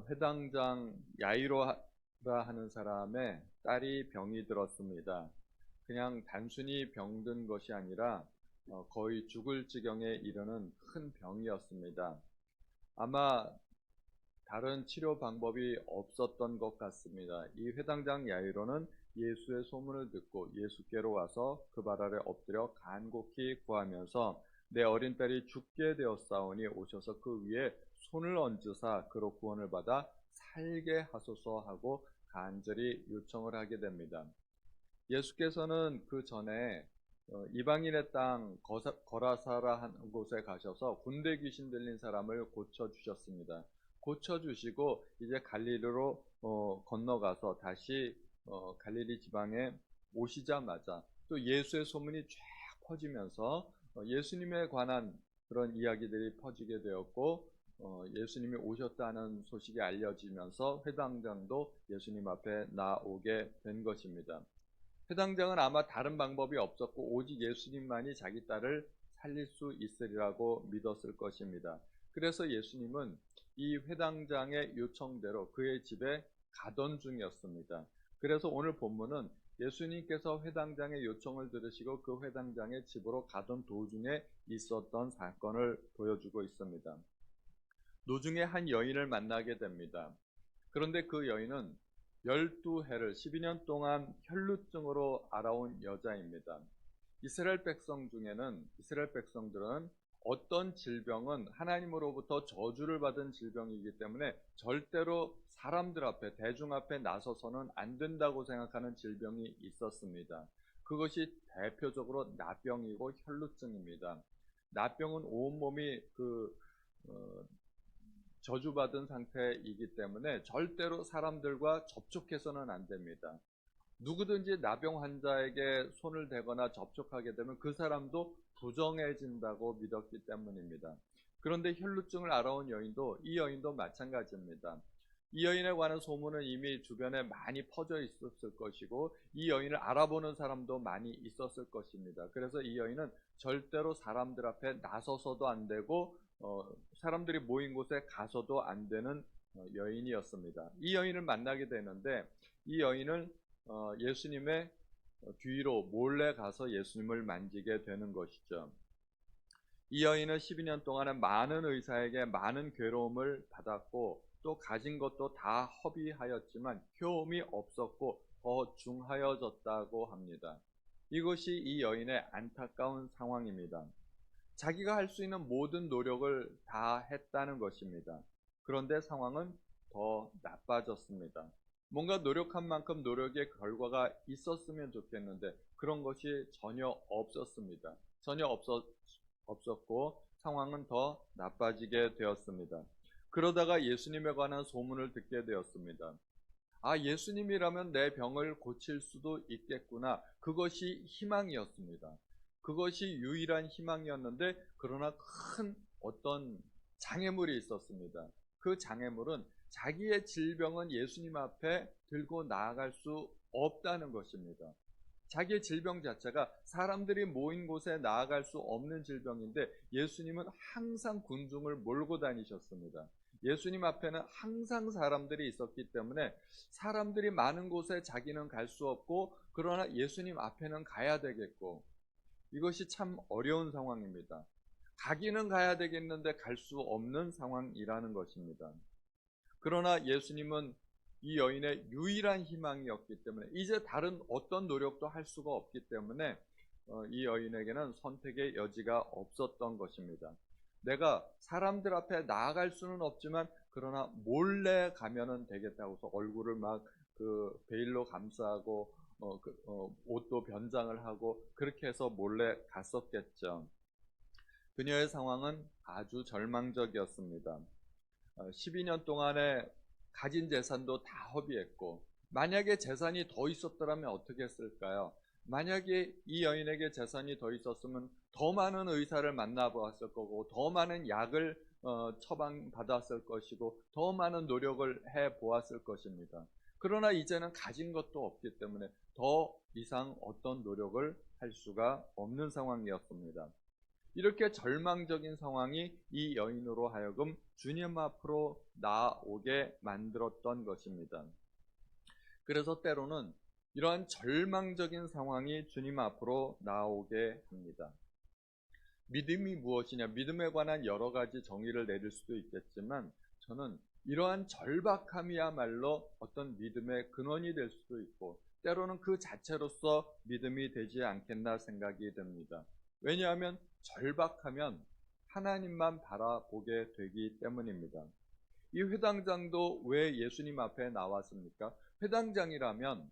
회당장 야이로라 하는 사람의 딸이 병이 들었습니다. 그냥 단순히 병든 것이 아니라 거의 죽을 지경에 이르는 큰 병이었습니다. 아마 다른 치료 방법이 없었던 것 같습니다. 이 회당장 야이로는 예수의 소문을 듣고 예수께로 와서 그 발 아래 엎드려 간곡히 구하면서 내 어린 딸이 죽게 되었사오니 오셔서 그 위에 손을 얹으사 그로 구원을 받아 살게 하소서 하고 간절히 요청을 하게 됩니다. 예수께서는 그 전에 이방인의 땅 거라사라 하는 곳에 가셔서 군대 귀신 들린 사람을 고쳐 주셨습니다. 고쳐 주시고 이제 갈릴리로 건너가서 다시 갈릴리 지방에 오시자마자 또 예수의 소문이 쫙 퍼지면서 예수님에 관한 그런 이야기들이 퍼지게 되었고 예수님이 오셨다는 소식이 알려지면서 회당장도 예수님 앞에 나오게 된 것입니다. 회당장은 아마 다른 방법이 없었고 오직 예수님만이 자기 딸을 살릴 수 있으리라고 믿었을 것입니다. 그래서 예수님은 이 회당장의 요청대로 그의 집에 가던 중이었습니다. 그래서 오늘 본문은 예수님께서 회당장의 요청을 들으시고 그 회당장의 집으로 가던 도중에 있었던 사건을 보여주고 있습니다. 노중에 한 여인을 만나게 됩니다. 그런데 그 여인은 12해를 12년 동안 혈루증으로 알아온 여자입니다. 이스라엘 백성들은 어떤 질병은 하나님으로부터 저주를 받은 질병이기 때문에 절대로 사람들 앞에, 대중 앞에 나서서는 안 된다고 생각하는 질병이 있었습니다. 그것이 대표적으로 나병이고 혈루증입니다. 나병은 온몸이 저주받은 상태이기 때문에 절대로 사람들과 접촉해서는 안 됩니다. 누구든지 나병 환자에게 손을 대거나 접촉하게 되면 그 사람도 부정해진다고 믿었기 때문입니다. 그런데 혈루증을 알아온 여인도 이 여인도 마찬가지입니다. 이 여인에 관한 소문은 이미 주변에 많이 퍼져 있었을 것이고 이 여인을 알아보는 사람도 많이 있었을 것입니다. 그래서 이 여인은 절대로 사람들 앞에 나서서도 안 되고 사람들이 모인 곳에 가서도 안 되는 여인이었습니다. 이 여인을 만나게 되는데 이 여인은 예수님의 뒤로 몰래 가서 예수님을 만지게 되는 것이죠. 이 여인은 12년 동안에 많은 의사에게 많은 괴로움을 받았고 또 가진 것도 다 허비하였지만 효험이 없었고 더 중하여졌다고 합니다. 이것이 이 여인의 안타까운 상황입니다. 자기가 할 수 있는 모든 노력을 다 했다는 것입니다. 그런데 상황은 더 나빠졌습니다. 뭔가 노력한 만큼 노력의 결과가 있었으면 좋겠는데 그런 것이 전혀 없었습니다. 전혀 없었고 상황은 더 나빠지게 되었습니다. 그러다가 예수님에 관한 소문을 듣게 되었습니다. 아, 예수님이라면 내 병을 고칠 수도 있겠구나. 그것이 희망이었습니다. 그것이 유일한 희망이었는데 그러나 큰 어떤 장애물이 있었습니다. 그 장애물은 자기의 질병은 예수님 앞에 들고 나아갈 수 없다는 것입니다. 자기의 질병 자체가 사람들이 모인 곳에 나아갈 수 없는 질병인데 예수님은 항상 군중을 몰고 다니셨습니다. 예수님 앞에는 항상 사람들이 있었기 때문에 사람들이 많은 곳에 자기는 갈 수 없고 그러나 예수님 앞에는 가야 되겠고 이것이 참 어려운 상황입니다. 가기는 가야 되겠는데 갈 수 없는 상황이라는 것입니다. 그러나 예수님은 이 여인의 유일한 희망이었기 때문에 이제 다른 어떤 노력도 할 수가 없기 때문에 이 여인에게는 선택의 여지가 없었던 것입니다. 내가 사람들 앞에 나아갈 수는 없지만 그러나 몰래 가면은 되겠다고 해서 얼굴을 막 그 베일로 감싸고 옷도 변장을 하고 그렇게 해서 몰래 갔었겠죠. 그녀의 상황은 아주 절망적이었습니다. 12년 동안에 가진 재산도 다 허비했고 만약에 재산이 더 있었더라면 어떻게 했을까요? 만약에 이 여인에게 재산이 더 있었으면 더 많은 의사를 만나보았을 거고 더 많은 약을 처방받았을 것이고 더 많은 노력을 해보았을 것입니다. 그러나 이제는 가진 것도 없기 때문에 더 이상 어떤 노력을 할 수가 없는 상황이었습니다. 이렇게 절망적인 상황이 이 여인으로 하여금 주님 앞으로 나오게 만들었던 것입니다. 그래서 때로는 이러한 절망적인 상황이 주님 앞으로 나오게 합니다. 믿음이 무엇이냐, 믿음에 관한 여러 가지 정의를 내릴 수도 있겠지만 저는 이러한 절박함이야말로 어떤 믿음의 근원이 될 수도 있고 때로는 그 자체로서 믿음이 되지 않겠나 생각이 듭니다. 왜냐하면 절박하면 하나님만 바라보게 되기 때문입니다. 이 회당장도 왜 예수님 앞에 나왔습니까? 회당장이라면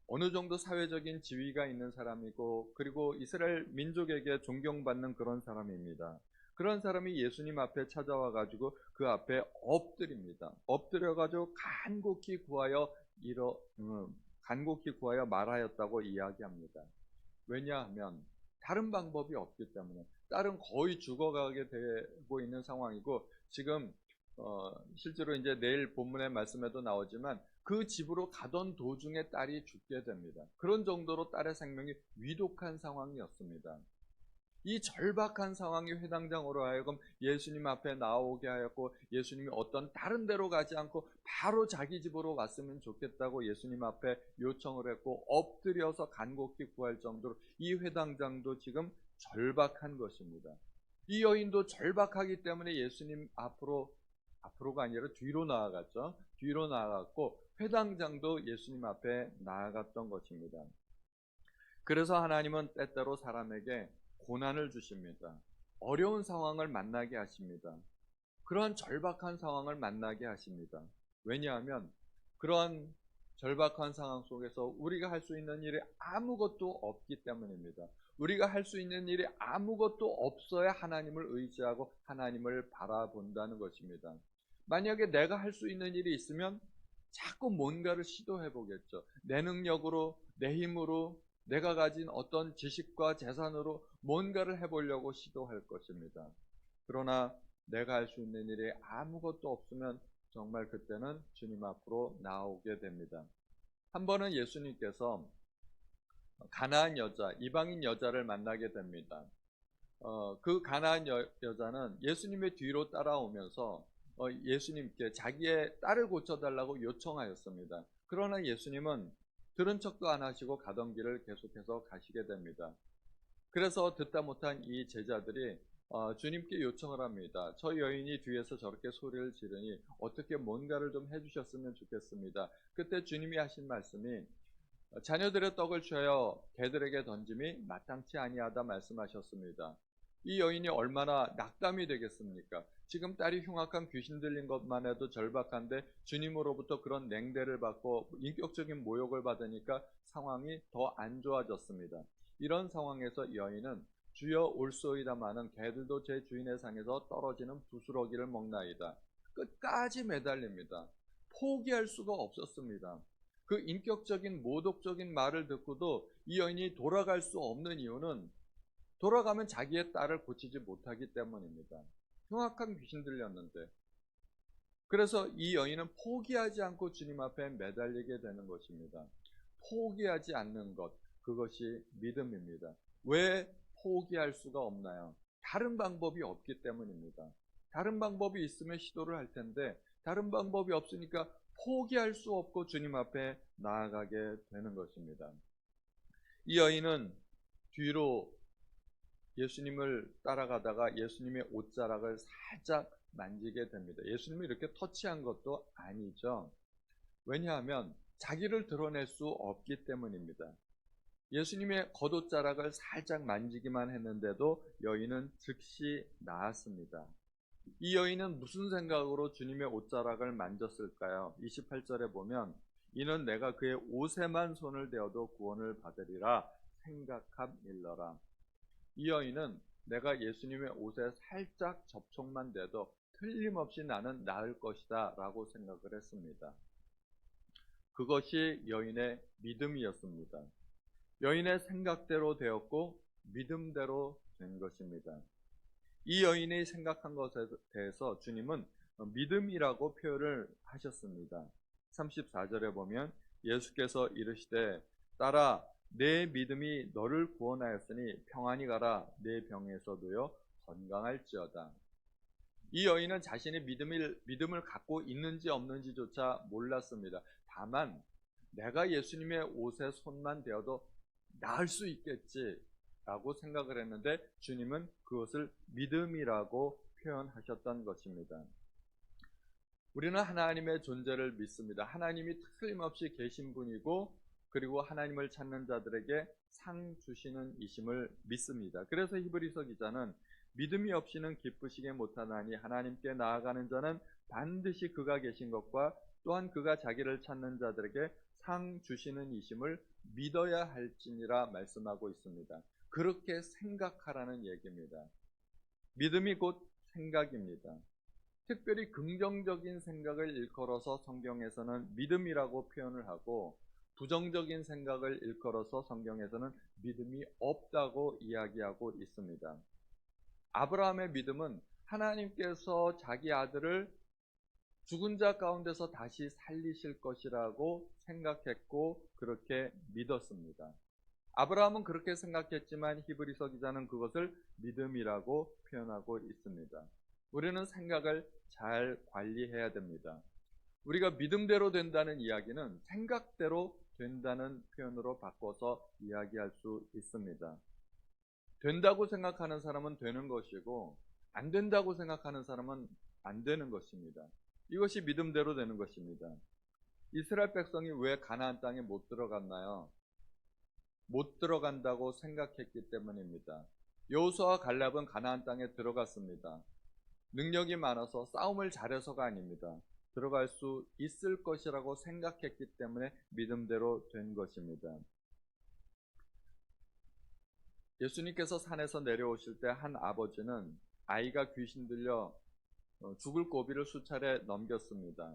어느 정도 사회적인 지위가 있는 사람이고 그리고 이스라엘 민족에게 존경받는 그런 사람입니다. 그런 사람이 예수님 앞에 찾아와 가지고 그 앞에 엎드립니다. 엎드려 가지고 간곡히 구하여 말하였다고 이야기합니다. 왜냐하면 다른 방법이 없기 때문에 딸은 거의 죽어가게 되고 있는 상황이고 지금 실제로 이제 내일 본문의 말씀에도 나오지만 그 집으로 가던 도중에 딸이 죽게 됩니다. 그런 정도로 딸의 생명이 위독한 상황이었습니다. 이 절박한 상황이 회당장으로 하여금 예수님 앞에 나오게 하였고 예수님이 어떤 다른 데로 가지 않고 바로 자기 집으로 왔으면 좋겠다고 예수님 앞에 요청을 했고 엎드려서 간곡히 구할 정도로 이 회당장도 지금 절박한 것입니다. 이 여인도 절박하기 때문에 예수님 앞으로가 아니라 뒤로 나아갔죠. 뒤로 나아갔고 회당장도 예수님 앞에 나아갔던 것입니다. 그래서 하나님은 때때로 사람에게 고난을 주십니다. 어려운 상황을 만나게 하십니다. 그러한 절박한 상황을 만나게 하십니다. 왜냐하면 그러한 절박한 상황 속에서 우리가 할 수 있는 일이 아무것도 없기 때문입니다. 우리가 할 수 있는 일이 아무것도 없어야 하나님을 의지하고 하나님을 바라본다는 것입니다. 만약에 내가 할 수 있는 일이 있으면 자꾸 뭔가를 시도해 보겠죠. 내 능력으로, 내 힘으로, 내가 가진 어떤 지식과 재산으로 뭔가를 해보려고 시도할 것입니다. 그러나 내가 할 수 있는 일이 아무것도 없으면 정말 그때는 주님 앞으로 나오게 됩니다. 한 번은 예수님께서 가나안 여자, 이방인 여자를 만나게 됩니다. 그 가나안 여자는 예수님의 뒤로 따라오면서 예수님께 자기의 딸을 고쳐달라고 요청하였습니다. 그러나 예수님은 들은 척도 안 하시고 가던 길을 계속해서 가시게 됩니다. 그래서 듣다 못한 이 제자들이 주님께 요청을 합니다. 저 여인이 뒤에서 저렇게 소리를 지르니 어떻게 뭔가를 좀 해주셨으면 좋겠습니다. 그때 주님이 하신 말씀이 자녀들의 떡을 취하여 개들에게 던짐이 마땅치 아니하다 말씀하셨습니다. 이 여인이 얼마나 낙담이 되겠습니까? 지금 딸이 흉악한 귀신 들린 것만 해도 절박한데 주님으로부터 그런 냉대를 받고 인격적인 모욕을 받으니까 상황이 더 안 좋아졌습니다. 이런 상황에서 여인은 주여 올소이다마는 개들도 제 주인의 상에서 떨어지는 부스러기를 먹나이다. 끝까지 매달립니다. 포기할 수가 없었습니다. 그 인격적인 모독적인 말을 듣고도 이 여인이 돌아갈 수 없는 이유는 돌아가면 자기의 딸을 고치지 못하기 때문입니다. 흉악한 귀신 들렸는데. 그래서 이 여인은 포기하지 않고 주님 앞에 매달리게 되는 것입니다. 포기하지 않는 것, 그것이 믿음입니다. 왜 포기할 수가 없나요? 다른 방법이 없기 때문입니다. 다른 방법이 있으면 시도를 할 텐데 다른 방법이 없으니까 포기할 수 없고 주님 앞에 나아가게 되는 것입니다. 이 여인은 뒤로 예수님을 따라가다가 예수님의 옷자락을 살짝 만지게 됩니다. 예수님이 이렇게 터치한 것도 아니죠. 왜냐하면 자기를 드러낼 수 없기 때문입니다. 예수님의 겉옷자락을 살짝 만지기만 했는데도 여인은 즉시 나았습니다. 이 여인은 무슨 생각으로 주님의 옷자락을 만졌을까요? 28절에 보면 이는 내가 그의 옷에만 손을 대어도 구원을 받으리라 생각함일러라. 이 여인은 내가 예수님의 옷에 살짝 접촉만 돼도 틀림없이 나는 나을 것이다 라고 생각을 했습니다. 그것이 여인의 믿음이었습니다. 여인의 생각대로 되었고 믿음대로 된 것입니다. 이 여인이 생각한 것에 대해서 주님은 믿음이라고 표현을 하셨습니다. 34절에 보면 예수께서 이르시되 딸아 내 믿음이 너를 구원하였으니 평안히 가라. 내 병에서도요 건강할지어다. 이 여인은 자신의 믿음을 갖고 있는지 없는지조차 몰랐습니다. 다만 내가 예수님의 옷에 손만 대어도 나을 수 있겠지라고 생각을 했는데 주님은 그것을 믿음이라고 표현하셨던 것입니다. 우리는 하나님의 존재를 믿습니다. 하나님이 틀림없이 계신 분이고 그리고 하나님을 찾는 자들에게 상 주시는 이심을 믿습니다. 그래서 히브리서 기자는 믿음이 없이는 기쁘시게 못하나니 하나님께 나아가는 자는 반드시 그가 계신 것과 또한 그가 자기를 찾는 자들에게 상 주시는 이심을 믿어야 할지니라 말씀하고 있습니다. 그렇게 생각하라는 얘기입니다. 믿음이 곧 생각입니다. 특별히 긍정적인 생각을 일컬어서 성경에서는 믿음이라고 표현을 하고 부정적인 생각을 일컬어서 성경에서는 믿음이 없다고 이야기하고 있습니다. 아브라함의 믿음은 하나님께서 자기 아들을 죽은 자 가운데서 다시 살리실 것이라고 생각했고 그렇게 믿었습니다. 아브라함은 그렇게 생각했지만 히브리서 기자는 그것을 믿음이라고 표현하고 있습니다. 우리는 생각을 잘 관리해야 됩니다. 우리가 믿음대로 된다는 이야기는 생각대로 된다는 표현으로 바꿔서 이야기할 수 있습니다. 된다고 생각하는 사람은 되는 것이고 안 된다고 생각하는 사람은 안 되는 것입니다. 이것이 믿음대로 되는 것입니다. 이스라엘 백성이 왜 가나안 땅에 못 들어갔나요? 못 들어간다고 생각했기 때문입니다. 여호수아와 갈렙은 가나안 땅에 들어갔습니다. 능력이 많아서 싸움을 잘해서가 아닙니다. 들어갈 수 있을 것이라고 생각했기 때문에 믿음대로 된 것입니다. 예수님께서 산에서 내려오실 때 한 아버지는 아이가 귀신 들려 죽을 고비를 수차례 넘겼습니다.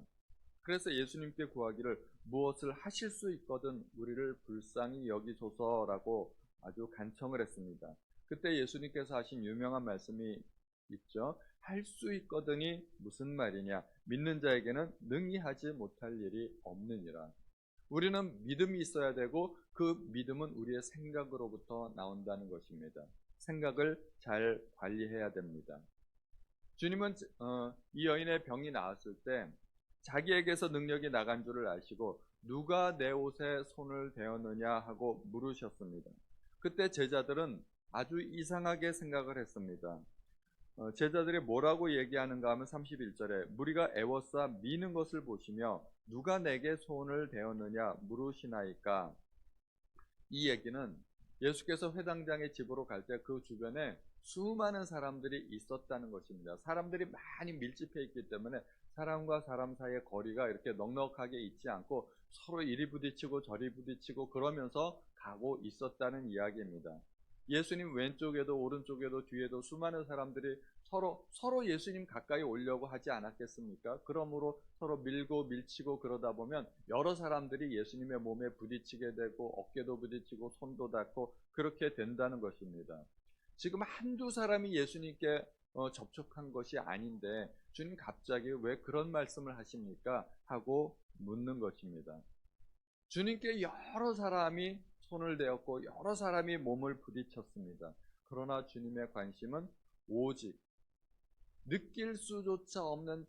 그래서 예수님께 구하기를 무엇을 하실 수 있거든 우리를 불쌍히 여기소서라고 아주 간청을 했습니다. 그때 예수님께서 하신 유명한 말씀이 있죠. 할 수 있거든이 무슨 말이냐? 믿는 자에게는 능히 하지 못할 일이 없느니라. 우리는 믿음이 있어야 되고 그 믿음은 우리의 생각으로부터 나온다는 것입니다. 생각을 잘 관리해야 됩니다. 주님은 이 여인의 병이 나았을 때 자기에게서 능력이 나간 줄을 아시고 누가 내 옷에 손을 대었느냐 하고 물으셨습니다. 그때 제자들은 아주 이상하게 생각을 했습니다. 제자들이 뭐라고 얘기하는가 하면 31절에 무리가 애워싸 미는 것을 보시며 누가 내게 손을 대었느냐 물으시나이까. 이 얘기는 예수께서 회당장의 집으로 갈 때 그 주변에 수많은 사람들이 있었다는 것입니다. 사람들이 많이 밀집해 있기 때문에 사람과 사람 사이의 거리가 이렇게 넉넉하게 있지 않고 서로 이리 부딪히고 저리 부딪히고 그러면서 가고 있었다는 이야기입니다. 예수님 왼쪽에도 오른쪽에도 뒤에도 수많은 사람들이 서로 예수님 가까이 오려고 하지 않았겠습니까? 그러므로 서로 밀고 밀치고 그러다 보면 여러 사람들이 예수님의 몸에 부딪히게 되고 어깨도 부딪히고 손도 닿고 그렇게 된다는 것입니다. 지금 한두 사람이 예수님께 접촉한 것이 아닌데 주님 갑자기 왜 그런 말씀을 하십니까? 하고 묻는 것입니다. 주님께 여러 사람이 손을 대었고 여러 사람이 몸을 부딪혔습니다. 그러나 주님의 관심은 오직 느낄 수조차 없는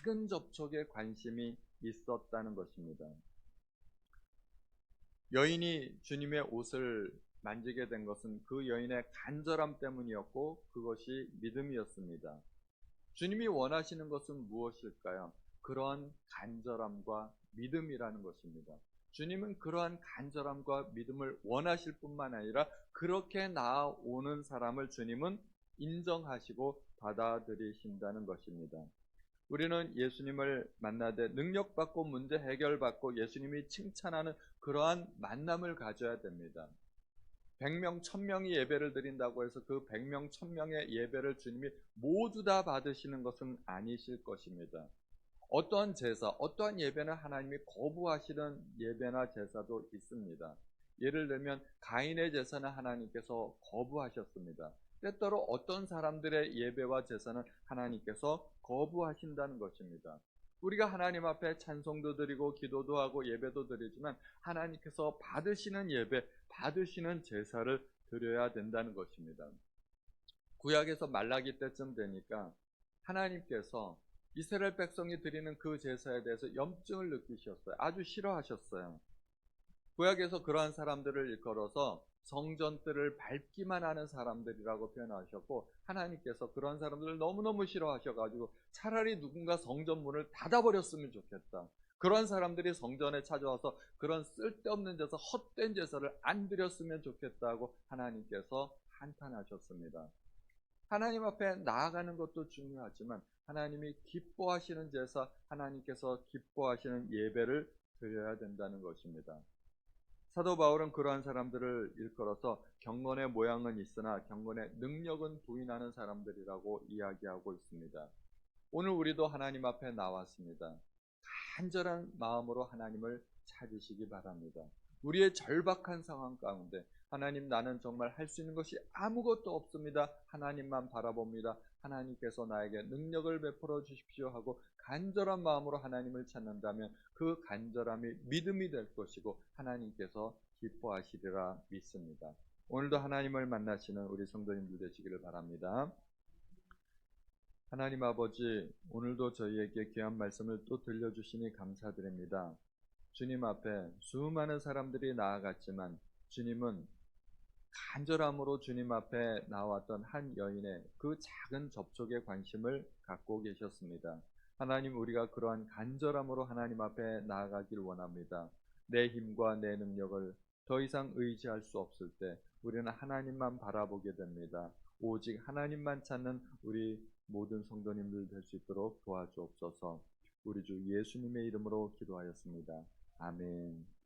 작은 접촉에 관심이 있었다는 것입니다. 여인이 주님의 옷을 만지게 된 것은 그 여인의 간절함 때문이었고 그것이 믿음이었습니다. 주님이 원하시는 것은 무엇일까요? 그러한 간절함과 믿음이라는 것입니다. 주님은 그러한 간절함과 믿음을 원하실 뿐만 아니라 그렇게 나아오는 사람을 주님은 인정하시고 받아들이신다는 것입니다. 우리는 예수님을 만나되 능력받고 문제 해결받고 예수님이 칭찬하는 그러한 만남을 가져야 됩니다. 100명, 1000명이 예배를 드린다고 해서 그 100명, 1000명의 예배를 주님이 모두 다 받으시는 것은 아니실 것입니다. 어떠한 제사, 어떠한 예배는 하나님이 거부하시는 예배나 제사도 있습니다. 예를 들면 가인의 제사는 하나님께서 거부하셨습니다. 때때로 어떤 사람들의 예배와 제사는 하나님께서 거부하신다는 것입니다. 우리가 하나님 앞에 찬송도 드리고 기도도 하고 예배도 드리지만 하나님께서 받으시는 예배, 받으시는 제사를 드려야 된다는 것입니다. 구약에서 말라기 때쯤 되니까 하나님께서 이스라엘 백성이 드리는 그 제사에 대해서 염증을 느끼셨어요. 아주 싫어하셨어요. 구약에서 그러한 사람들을 일컬어서 성전들을 밟기만 하는 사람들이라고 표현하셨고, 하나님께서 그런 사람들을 너무너무 싫어하셔가지고 차라리 누군가 성전 문을 닫아버렸으면 좋겠다. 그런 사람들이 성전에 찾아와서 그런 쓸데없는 제사, 헛된 제사를 안 드렸으면 좋겠다고 하나님께서 한탄하셨습니다. 하나님 앞에 나아가는 것도 중요하지만 하나님이 기뻐하시는 제사, 하나님께서 기뻐하시는 예배를 드려야 된다는 것입니다. 사도 바울은 그러한 사람들을 일컬어서 경건의 모양은 있으나 경건의 능력은 부인하는 사람들이라고 이야기하고 있습니다. 오늘 우리도 하나님 앞에 나왔습니다. 간절한 마음으로 하나님을 찾으시기 바랍니다. 우리의 절박한 상황 가운데 하나님, 나는 정말 할 수 있는 것이 아무것도 없습니다. 하나님만 바라봅니다. 하나님께서 나에게 능력을 베풀어 주십시오 하고 간절한 마음으로 하나님을 찾는다면 그 간절함이 믿음이 될 것이고 하나님께서 기뻐하시리라 믿습니다. 오늘도 하나님을 만나시는 우리 성도님들 되시기를 바랍니다. 하나님 아버지, 오늘도 저희에게 귀한 말씀을 또 들려주시니 감사드립니다. 주님 앞에 수많은 사람들이 나아갔지만 주님은 간절함으로 주님 앞에 나왔던 한 여인의 그 작은 접촉에 관심을 갖고 계셨습니다. 하나님, 우리가 그러한 간절함으로 하나님 앞에 나아가길 원합니다. 내 힘과 내 능력을 더 이상 의지할 수 없을 때 우리는 하나님만 바라보게 됩니다. 오직 하나님만 찾는 우리 모든 성도님들 될 수 있도록 도와주옵소서. 우리 주 예수님의 이름으로 기도하였습니다. 아멘.